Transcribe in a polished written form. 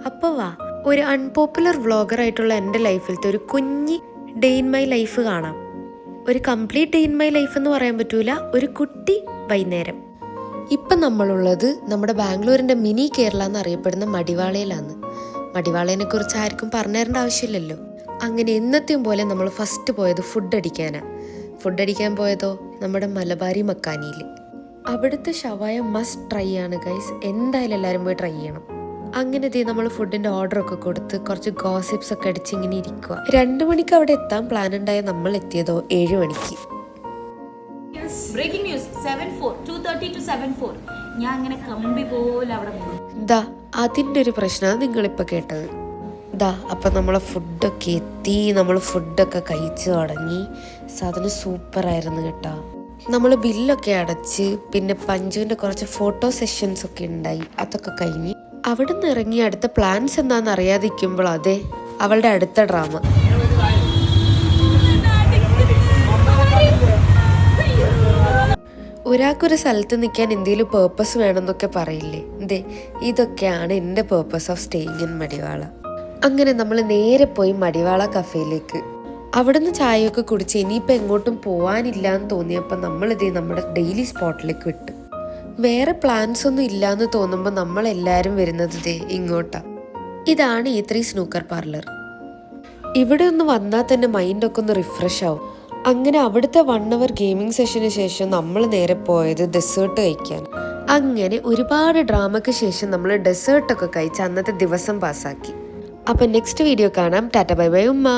അപ്പോൾ വാ ഒരു അൺപോപ്പുലർ വ്ളോഗറായിട്ടുള്ള എൻ്റെ ലൈഫിലത്തെ ഒരു കുഞ്ഞി ഡേ ഇൻ മൈ ലൈഫ് കാണാം. ഒരു complete day in my life എന്ന് പറയാൻ പറ്റൂല, ഒരു കുട്ടി വൈകുന്നേരം. ഇപ്പം നമ്മളുള്ളത് നമ്മുടെ ബാംഗ്ലൂരിൻ്റെ മിനി കേരള എന്നറിയപ്പെടുന്ന മടിവാളയിലാണ്. മടിവാളയെ കുറിച്ച് ആർക്കും പറഞ്ഞു തരേണ്ട ആവശ്യമില്ലല്ലോ. അങ്ങനെ എന്നത്തെയും പോലെ നമ്മൾ ഫസ്റ്റ് പോയത് ഫുഡ് അടിക്കാൻ പോയതോ നമ്മുടെ മലബാരി മക്കാനിയിൽ. അവിടുത്തെ ഷവായ മസ്റ്റ് ട്രൈ ആണ് ഗൈസ്, എന്തായാലും എല്ലാവരും പോയി ട്രൈ ചെയ്യണം. അങ്ങനെ നമ്മൾ ഫുഡിൻ്റെ ഓർഡറൊക്കെ കൊടുത്ത് കുറച്ച് ഗോസിപ്സ് ഒക്കെ അടിച്ച് ഇങ്ങനെ ഇരിക്കുക. 2 മണിക്ക് അവിടെ എത്താൻ പ്ലാൻ ഉണ്ടായ നമ്മൾ എത്തിയതോ 7 മണിക്ക്. Breaking news 7:04 2:30 to 7:04. ഞാൻ അങ്ങനെ കമ്പി പോലെ അവിടെ ദാ അതിൻ്റെ ഒരു പ്രശ്നമാണ് നിങ്ങളിപ്പോൾ കേട്ടത്. അപ്പം നമ്മളെ ഫുഡൊക്കെ എത്തി, നമ്മൾ ഫുഡൊക്കെ കഴിച്ച് തുടങ്ങി. സാധനം സൂപ്പറായിരുന്നു കേട്ടോ. നമ്മൾ ബില്ലൊക്കെ അടച്ച് പിന്നെ പഞ്ചുവിൻ്റെ കുറച്ച് ഫോട്ടോ സെഷൻസ് ഒക്കെ ഉണ്ടായി. അതൊക്കെ കഴിഞ്ഞ് അവിടെ നിന്ന് ഇറങ്ങി അടുത്ത പ്ലാൻസ് എന്താണെന്ന് അറിയാതിരിക്കുമ്പോൾ അതെ അവളുടെ അടുത്ത ഡ്രാമ. ഒരാൾക്കൊരു സ്ഥലത്ത് നിൽക്കാൻ എന്തെങ്കിലും പേർപ്പസ് വേണമെന്നൊക്കെ പറയില്ലേ, ഇതൊക്കെയാണ് എൻ്റെ purpose of staying in Madiwala. അങ്ങനെ നമ്മൾ നേരെ പോയി മടിവാള കഫേയിലേക്ക്. അവിടുന്ന് ചായയൊക്കെ കുടിച്ച് ഇനിയിപ്പോൾ എങ്ങോട്ടും പോകാനില്ല എന്ന് തോന്നിയപ്പോൾ നമ്മുടെ ഡെയിലി സ്പോട്ടിലേക്ക് വിട്ടു. വേറെ പ്ലാൻസ് ഒന്നും ഇല്ലയെന്ന് തോന്നുമ്പോൾ നമ്മളെല്ലാവരും വരുന്നത് ഇങ്ങോട്ടാണ്. ഇതാണ് E3 സ്നൂക്കർ പാർലർ. ഇവിടെ ഒന്ന് വന്നാൽ തന്നെ മൈൻഡൊക്കെ ഒന്ന് റിഫ്രഷ് ആവും. അങ്ങനെ അവിടുത്തെ 1 hour ഗെയിമിംഗ് സെഷന് ശേഷം നമ്മൾ നേരെ പോയത് ഡെസേർട്ട് കഴിക്കാൻ. അങ്ങനെ ഒരുപാട് ഡ്രാമയ്ക്ക് ശേഷം നമ്മൾ ഡെസേർട്ടൊക്കെ കഴിച്ച് അന്നത്തെ ദിവസം പാസ്സാക്കി. അപ്പം നെക്സ്റ്റ് വീഡിയോ കാണാം. ടാറ്റ ബൈ ബൈ ഉമ്മ.